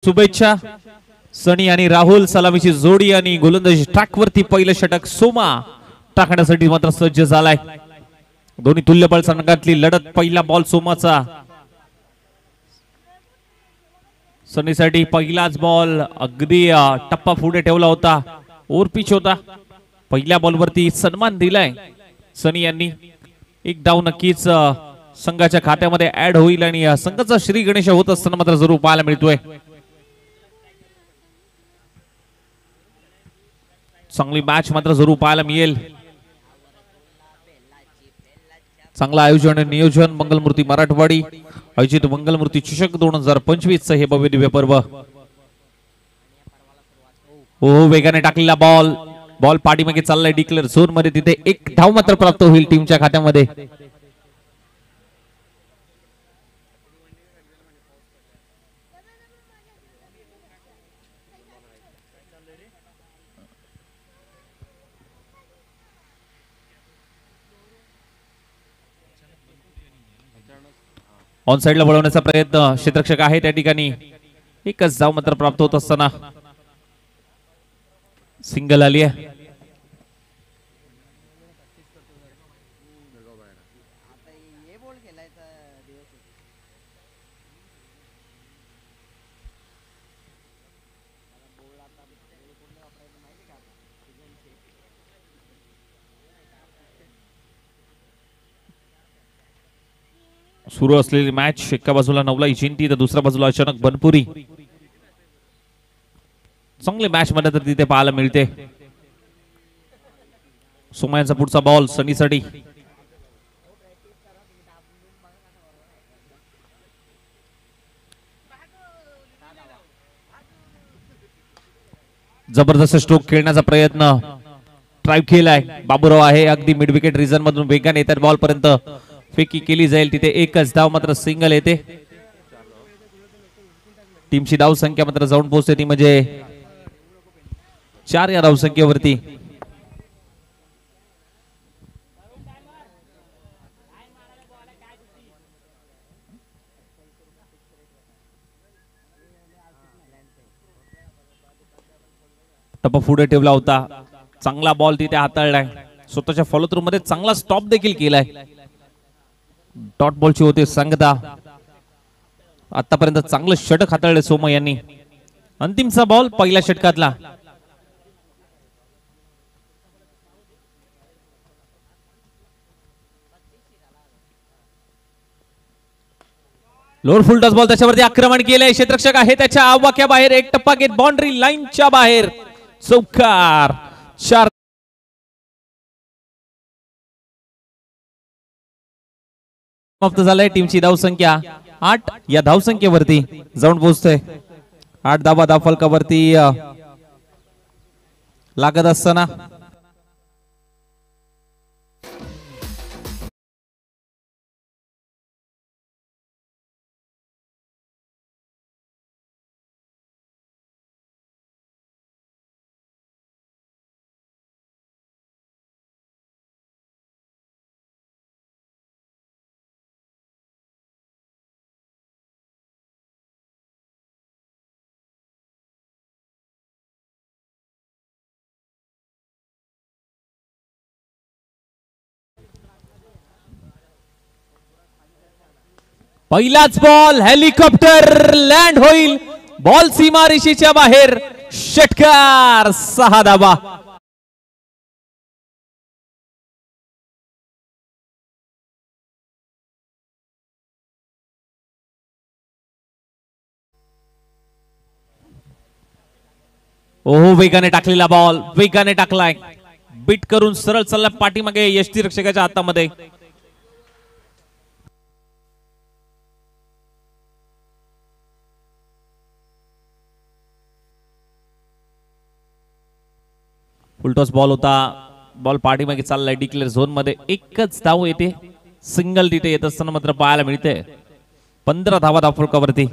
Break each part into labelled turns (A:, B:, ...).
A: शुभेच्छा. सनी आणि राहुल सलामीची जोडी आणि गोलंदाजी ट्रॅकवरती पहिलं षटक सोमा टाकण्यासाठी मात्र सज्ज झालाय. दोन्ही तुल्यबळ संघातली लढत. पहिला बॉल सोमाचा. सनीसाठी पहिलाच बॉल अगदी टप्पा पुढे ठेवला होता. ओव्हर पिच होता. पहिल्या बॉलवरती सन्मान दिलाय सनी यांनी. एक डाव नक्कीच संघाच्या खात्यामध्ये ऍड होईल आणि संघाचा श्री गणेश होत असताना मात्र जरूर पाहायला मिळतोय. चांगली मॅच मात्र जरूर पाहायला मिळेल. चांगलं आयोजन आणि नियोजन मंगलमूर्ती मराठवाडी आयोजित मंगलमूर्ती चषक 2025 चं हे भव्य दिव्य पर्व. हो वेगाने टाकलेला बॉल. बॉल पाठीमागे चाललाय डिक्लेअर झोन मध्ये. तिथे एक धाव मात्र प्राप्त होईल टीमच्या खात्यामध्ये. ऑन साइडला वळवण्याचा प्रयत्न क्षेत्ररक्षक आहे त्या ठिकाणी. एकच धाव मात्र प्राप्त होत असताना सिंगल आली आहे. सुरू असलेली मॅच एका बाजूला नवलाई जिंती तर दुसऱ्या बाजूला अचानक बनपुरी. चांगली मॅच मध्ये तर तिथे पाहायला मिळते. सोमयांचा पुढचा बॉल सनीसाठी. जबरदस्त स्ट्रोक खेळण्याचा प्रयत्न. ड्राइव्ह केलाय. बाबूराव आहे अगदी मिड विकेट रिजन मधून वेगाने येतात बॉल पर्यंत फेकी केली जाईल. तिथे एकच धाव मात्र सिंगल येते. टीमची धाव संख्या मात्र जाऊन पोहोचते ती म्हणजे 4 या धाव संख्येवरती. टप्पा पुढे ठेवला होता. चांगला बॉल तिथे हाताळलाय. स्वतःच्या फॉलो थ्रू मध्ये चांगला स्टॉप देखील केलाय. डॉट बॉलची होते सांगता. आतापर्यंत चांगलं षटक हाताळले सोमा यांनी. अंतिमचा बॉल पहिल्या षटकातला. लोअर फुल टॉस बॉल त्याच्यावरती आक्रमण केलंय. क्षेत्ररक्षक आहे त्याच्या आवाक्याबाहेर. एक टप्पा घेत बाउंड्री लाईनच्या बाहेर. चौकार. 4 समाप्त झालाय. टीमची धावसंख्या 8 या धावसंख्येवरती जाऊन पोहोचतोय. 8 धावा धावफलकावरती लागत असताना पहिलाच बॉल हेलिकॉप्टर लँड होईल. बॉल सीमारेषेच्या बाहेर. षटकार. 6 धावा. ओहो वेगाने टाकलेला बॉल. वेगाने टाकलाय. बीट करून सरळ चालला पाठीमागे यष्टी रक्षकाच्या हातामध्ये. फुलटॉस बॉल होता. बॉल पाठीमागे चाललाय डिक्लेअर झोन मध्ये. एकच धाव येते. सिंगल तिथे येत असताना मात्र पाहायला मिळते. 15 धावा धावफलकावरती.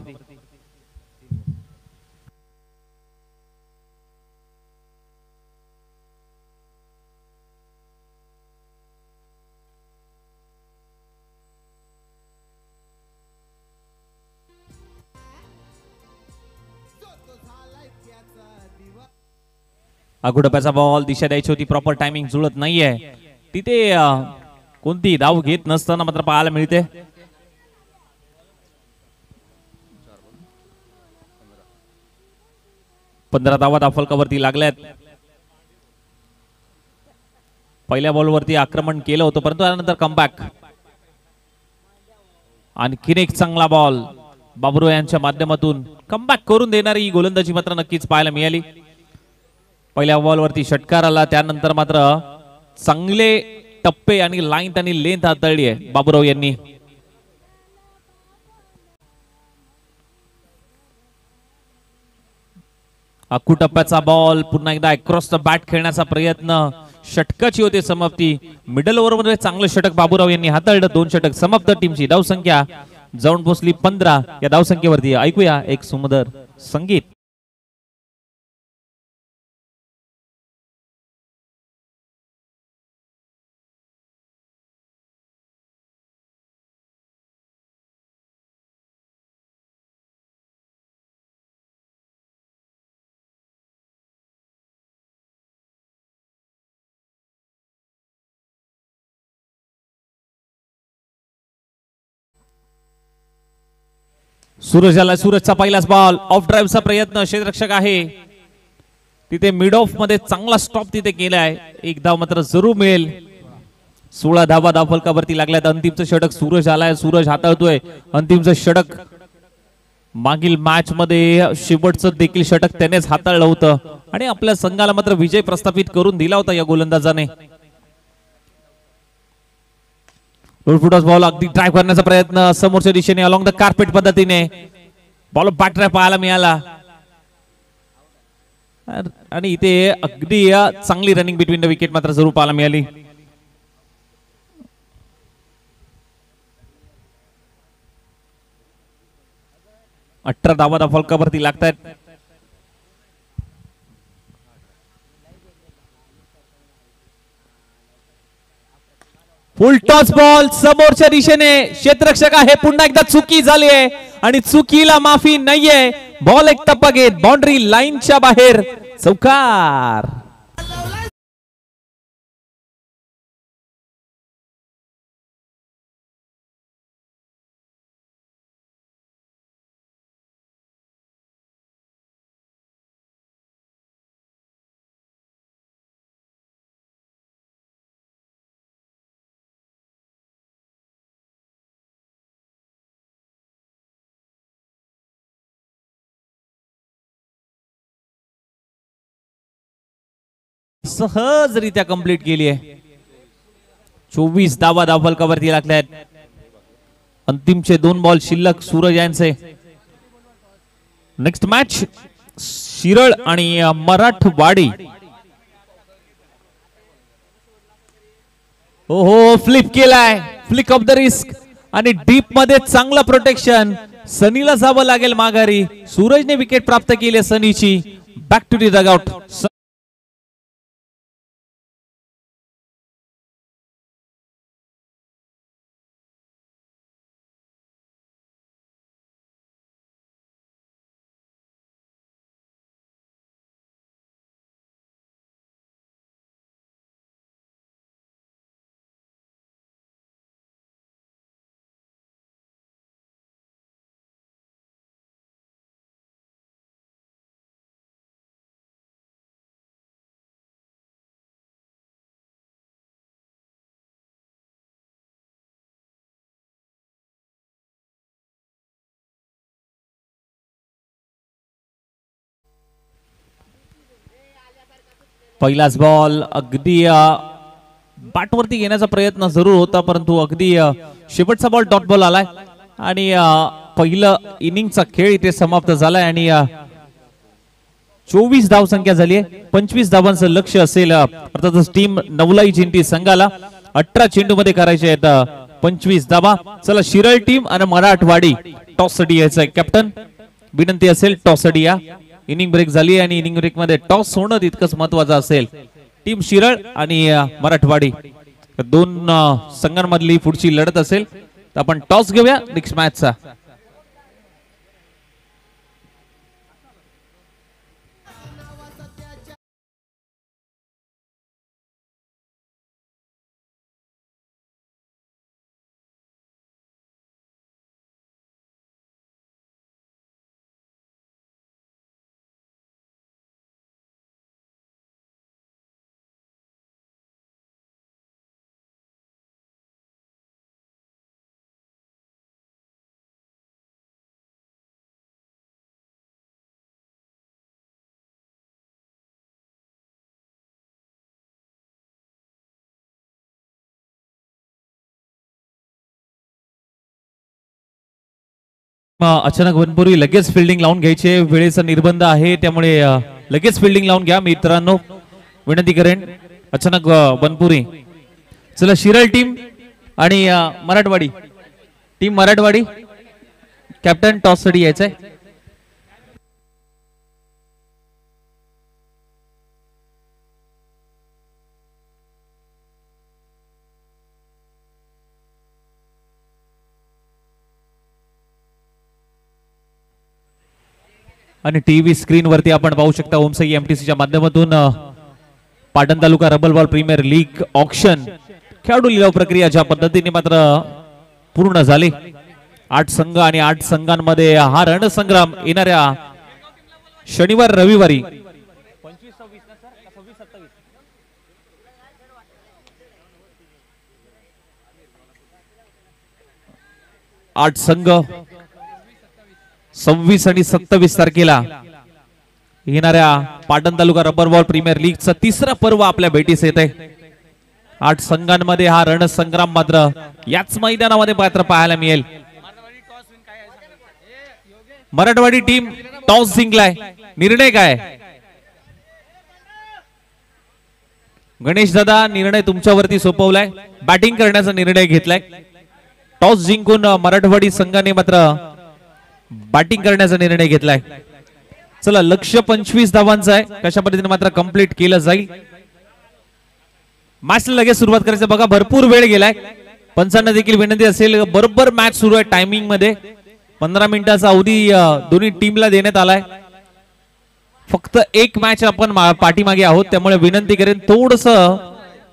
A: अगुडप्याचा बॉल दिशा द्यायची होती, प्रॉपर टायमिंग जुळत नाहीये तिथे, कोणती धाव घेत नसताना मात्र पाहायला मिळते. पंधरा धावा फलकावरती लागल्यात. पहिल्या बॉलवरती आक्रमण केलं होतं परंतु त्यानंतर कमबॅक. आणखीन एक चांगला बॉल बाबुराव यांच्या माध्यमातून कमबॅक करून देणारी ही गोलंदाजी मात्र नक्कीच पाहायला मिळाली. पहिल्या बॉलवरती षटकार आला, त्यानंतर मात्र चांगले टप्पे आणि लाईन आणि लेंथ हाताळली आहे बाबुराव यांनी. अक्कू टप्प्याचा बॉल पुन्हा एकदा अक्रॉस द बॅट खेळण्याचा प्रयत्न, षटकाची होते समाप्ती. मिडल ओव्हर मध्ये चांगलं षटक बाबुराव यांनी हाताळलं. 2 षटक समाप्त. टीमची धावसंख्या जाऊन पोहोचली 15. या धावसंख्येवरती ऐकूया एक सुंदर संगीत. सूरज आला, सूरजचा पहिलाच बॉल, ऑफ ड्राईव्हचा प्रयत्न, क्षेत्ररक्षक आहे तिथे, मिड ऑफ मध्ये चांगला स्टॉप तिथे केलाय. एक धाव मात्र जरूर मिळेल. 16 धावा धावफलकावरती लागल्यात. अंतिमचं षटक सूरज आलाय, सूरज हाताळतोय अंतिमचं षटक. मागील मॅच मध्ये शेवटचं देखील षटक त्यानेच हाताळलं होतं आणि आपल्या संघाला मात्र विजय प्रस्थापित करून दिला होता या गोलंदाजाने. बॉल अगदी ड्राईव्ह करण्याचा प्रयत्न समोरच्या दिशेने अलॉंग द कार्पेट पद्धतीने बॉल बॅक ड्राईव्ह पाहायला मिळाला आणि इथे अगदी चांगली रनिंग बिटवीन द विकेट मात्र जरूर पाहायला मिळाली. अठरा धावा फलकावरती लागतात. फुल टॉस बॉल समोरच्या दिशेने, क्षेत्ररक्षक आहे, पुन्हा एकदा चुकी झाली आहे आणि चुकीला माफी नाहीये. बॉल एक टप्पा घेत बाउंड्री लाईनच्या बाहेर, चौकार. सहजरित्या कंप्लीट केली आहे. 24 धावा धावफलकावरती लागल्यात. अंतिमचे 2 बॉल शिल्लक सूरज यांचे. नेक्स्ट मॅच शिरळ आणि मराठवाडी. हो फ्लिप केलाय, फ्लिक ऑफ द रिस्क आणि डीप मध्ये चांगलं प्रोटेक्शन. सनीला जावं लागेल माघारी. सूरजने विकेट प्राप्त केली सनीची. Back to the dugout. पहिलाच बॉल अगदी बॅटवरती घेण्याचा प्रयत्न जरूर होता परंतु अगदी शेवटचा बॉल डॉट बॉल आलाय आणि पहिलं इनिंगचा खेळ इथे समाप्त झालाय आणि 24 धाव संख्या झाली आहे. 25 धावांचं लक्ष असेल अर्थातच टीम नवलाई जिंती संघाला. 18 चेंडू मध्ये करायचे आहेत 25 धावा. चला शिरळ टीम आणि मराठवाडी टॉस साठी यायचं आहे. कॅप्टन विनंती असेल टॉस साठी या. इनिंग ब्रेक झाली आणि इनिंग ब्रेक मध्ये टॉस होणं तितकंच महत्वाचं असेल. टीम शिरळ आणि मराठवाडी 2 संघांमधली पुढची लढत असेल तर आपण टॉस घेऊया नेक्स्ट मॅचचा. अचानक बनपुरी लगेच फिल्डिंग लावून घ्यायचे, वेळेचा निर्बंध आहे त्यामुळे लगेच फिल्डिंग लावून घ्या मित्रांनो, विनंती करेन. अचानक बनपुरी. चला शिरळ टीम आणि Marathwadi team, Marathwadi captain toss साठी यायचंय. आणि टीव्ही स्क्रीन वरती आपण पाहू शकता ओमसाई एमटीसीच्या माध्यमातून पाटण तालुका रबल बॉल प्रीमियर लीग ऑक्शन खेळाडू लिलाव प्रक्रिया ज्या पद्धतीने मात्र पूर्ण झाली. 8 संघ आणि 8 संघांमध्ये हा रणसंग्राम येणाऱ्या शनिवार रविवारी 8 संघ 26 आणि 27 तारखेला येणाऱ्या Patan taluka rubber ball premier लीगचा तिसरा पर्व आपल्या भेटीस येत आहे. 8 संघांमध्ये हा रणसंग्राम मात्र याच मैदानामध्ये मात्र पाहायला मिळेल. मराठवाडी टीम टॉस जिंकलाय, निर्णय काय? गणेश दादा, निर्णय तुमच्यावरती सोपवलाय, बॅटिंग करण्याचा निर्णय घेतलाय. टॉस जिंकून मराठवाडी संघाने मात्र बॅटिंग करण्याचा निर्णय घेतलाय. चला, लक्ष्य 25 धावांचं आहे, कशा पद्धतीने मात्र कंप्लीट केलं जाईल. मॅच लगेच सुरुवात करायचं बघा, भरपूर वेळ गेलाय. पंचांना देखील विनंती असेल, बरोबर मॅच सुरू आहे टायमिंग मध्ये. 15 मिनिटाचा अवधी दोन्ही टीमला देण्यात आलाय. फक्त एक मॅच आपण पाठीमागे आहोत, त्यामुळे विनंती करेन थोडस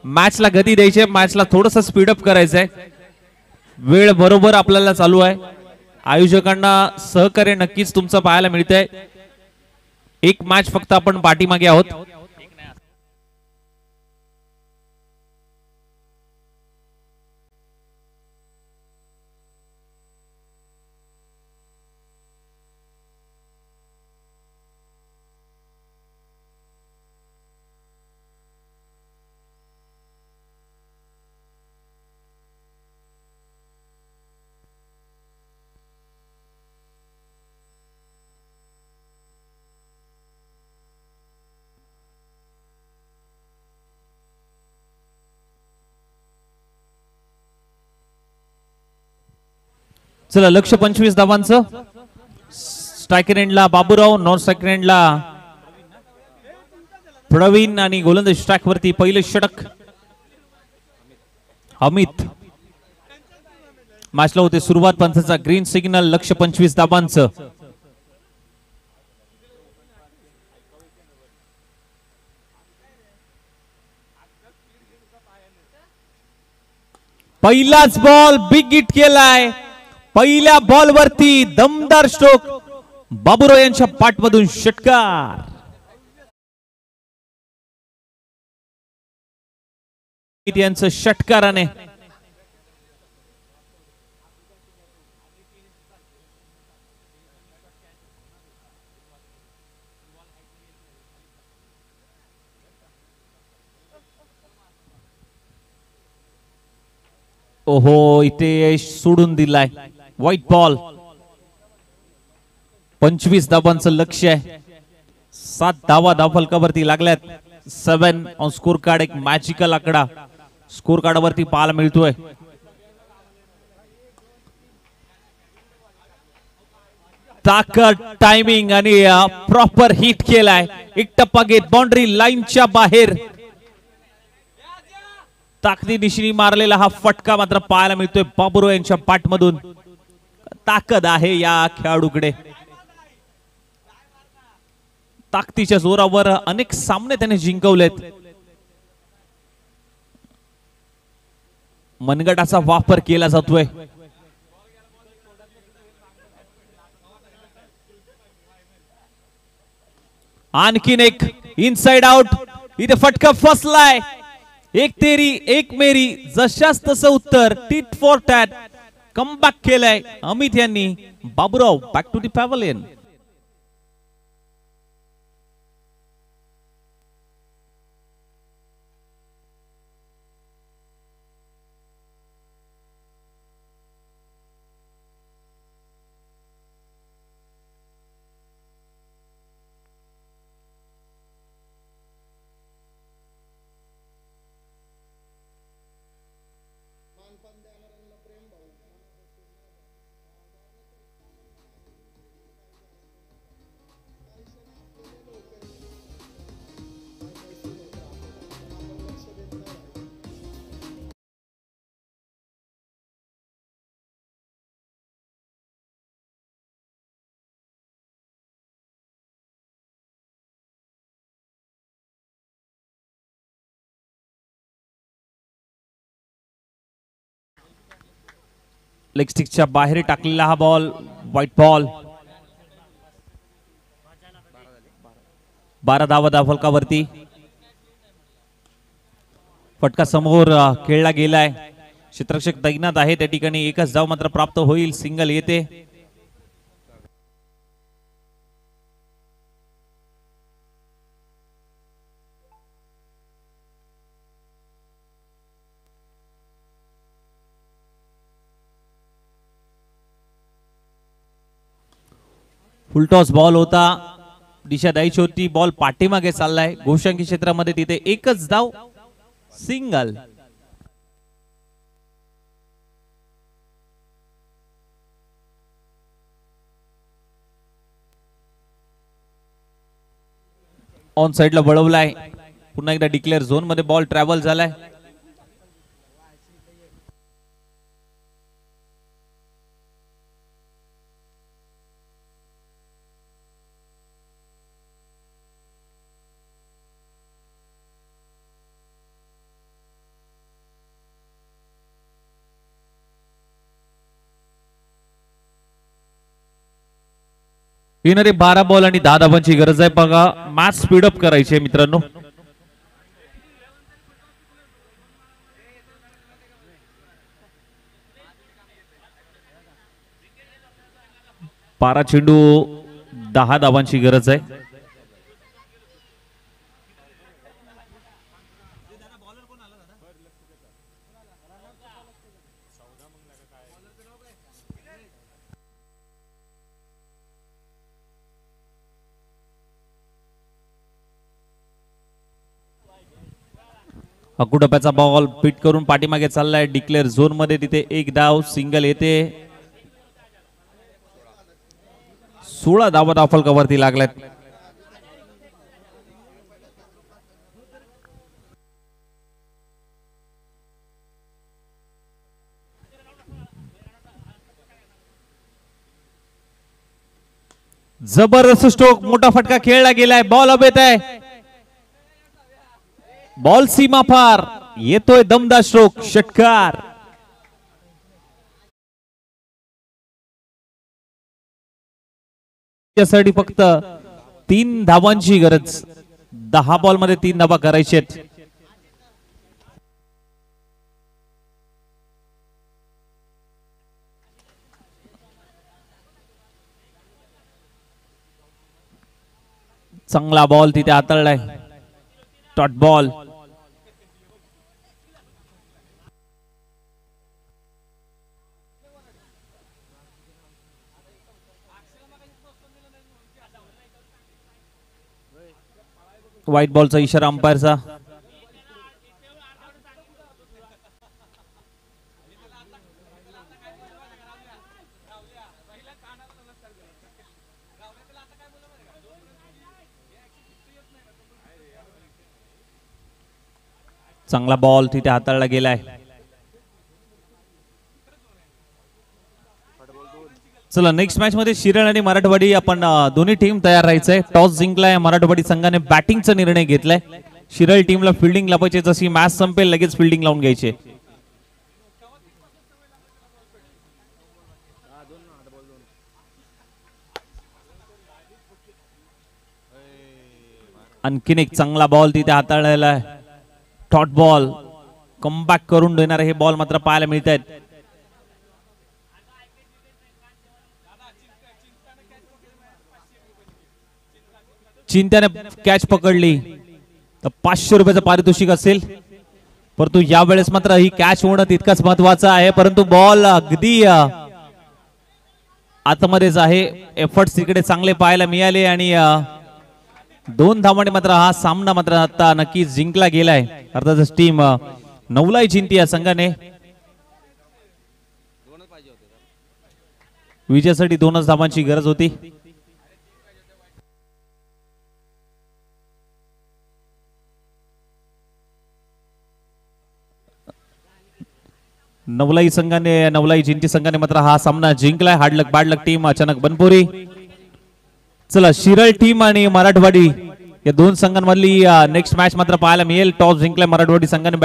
A: मॅचला गती द्यायची, मॅचला थोडस स्पीडअप करायचंय. वेळ बरोबर आपल्याला चालू आहे. आयोजकांना सहकार्य नक्कीच तुमचं पाहायला मिळतंय. एक मॅच फक्त आपण पाठीमागे आहोत. चला, लक्ष 25 धावांचं. स्ट्रायकर एंडला बाबूराव, नॉन स्ट्रायकर एंडला प्रवीण आणि गोलंदाज स्ट्राइक वरती पहिले षटक अमित. मॅचला होते सुरुवात, पंचाचा ग्रीन सिग्नल. लक्ष 25 धावांचं. पहिलाच बॉल बिग हिट केलाय. पहिल्या बॉल वरती दमदार स्ट्रोक, बाबूराव यांच्या पाठमधून षटकार. यांचं षटकाराने ओहो, इथे सोडून दिलाय. White ball. 25 धावांचं लक्ष आहे. 7 धावा धावफलकावरती लागल्यात. 7 ऑन स्कोर कार्ड. एक मॅजिकल आकडा स्कोर कार्ड वरती पाहायला मिळतोय. ताकद, टायमिंग आणि प्रॉपर हिट केलाय. एक टप्पा घेत बाउंड्री लाईनच्या बाहेर ताकदीनिशी मारलेला हा फटका मात्र पाहायला मिळतोय बाबूराव यांच्या पाठमधून. ताकद आहे या खेळाडूकडे. ताकदीच्या जोरावर अनेक सामने त्याने जिंकवलेत. मनगटाचा वापर केला जातोय. आणखीन एक इनसाइड आउट. इथे फटका फसलाय. एक तेरी एक मेरी, जशास तसं उत्तर. टिट फॉर टॅट कमबॅक केलाय अमित यांनी. Baburao back to the pavilion. Leg स्टिकच्या बाहेर टाकलेला हा बॉल, व्हाईट बॉल. 12 धावा फलकावरती. फटका समोर खेळला गेलाय. क्षेत्ररक्षक तैनात आहे त्या ठिकाणी. एकच धाव मात्र प्राप्त होईल. सिंगल येते. फुलटॉस बॉल होता. दिशा द्यायची होती. बॉल पाठीमागे चाललाय गोशांकी क्षेत्रामध्ये. तिथे एकच धाव, सिंगल. ऑन साइडला वळवलाय. पुन्हा एकदा डिक्लेअर झोन मध्ये बॉल ट्रॅव्हल झालाय. येणारे 12 बॉल आणि 10 धावांची गरज आहे. बघा मॅच स्पीडअप करायची आहे मित्रांनो. बारा चेंडू 10 धावांची गरज आहे. अकुटप्याचा बॉल पिट करून पाठीमागे चाललाय. डिक्लेअर झोन मध्ये तिथे एक धाव, सिंगल येते. 16 धावा धावफलकावरती लागल्यात. जबरदस्त स्ट्रोक, मोठा फटका खेळला गेलाय. बॉल अब येत आहे. बॉल सीमा पार येतोय. दमदार स्ट्रोक, षटकार. यासाठी फक्त 3 धावांची गरज. 10 बॉल मध्ये 3 धावा करायचे आहेत. चांगला बॉल तिथे हाताळलाय. Dot ball. व्हाईट बॉलचा इशारा अंपायरचा. चांगला बॉल तिथे हाताळला गेलाय. चला नेक्स्ट मॅच मध्ये शिरळ आणि मराठवाडी आपण दोन्ही टीम तयार राहायचंय. टॉस जिंकलाय मराठवाडी संघाने. बॅटिंगचा निर्णय घेतलाय. शिरळ टीमला फिल्डिंग लावायची. जशी मॅच संपेल लगेच फिल्डिंग लावून घ्यायचे. आणखीन एक चांगला बॉल तिथे हाताळलेला आहे. Dot ball. कमबॅक करून देणारे हे बॉल मात्र पाहायला मिळत आहेत. चिंत्याने कॅच पकडली तर 500 रुपयाचं पारितोषिक असेल. परंतु यावेळेस मात्र ही कॅच होणं तितकंच महत्वाचं आहे. परंतु बॉल अगदी आतमध्येच आहे. एफर्ट्स तिकडे चांगले पाहायला मिळाले आणि 2 धावांनी मात्र हा सामना मात्र आता नक्कीच जिंकला गेलाय. अर्थातच टीम नवलाई जिंती या संघाने. विजयासाठी 2च धावांची गरज होती. नवलाई जिंती संघाने मात्र हा सामना जिंकलाय. हार्डलक बॅडलक टीम अचानक बनपुरी. चला शिरळ टीम आणि मराठवाडी या 2 संघांमधली नेक्स्ट मॅच मात्र पाहायला मिळेल. टॉस जिंकलाय मराठवाडी संघाने.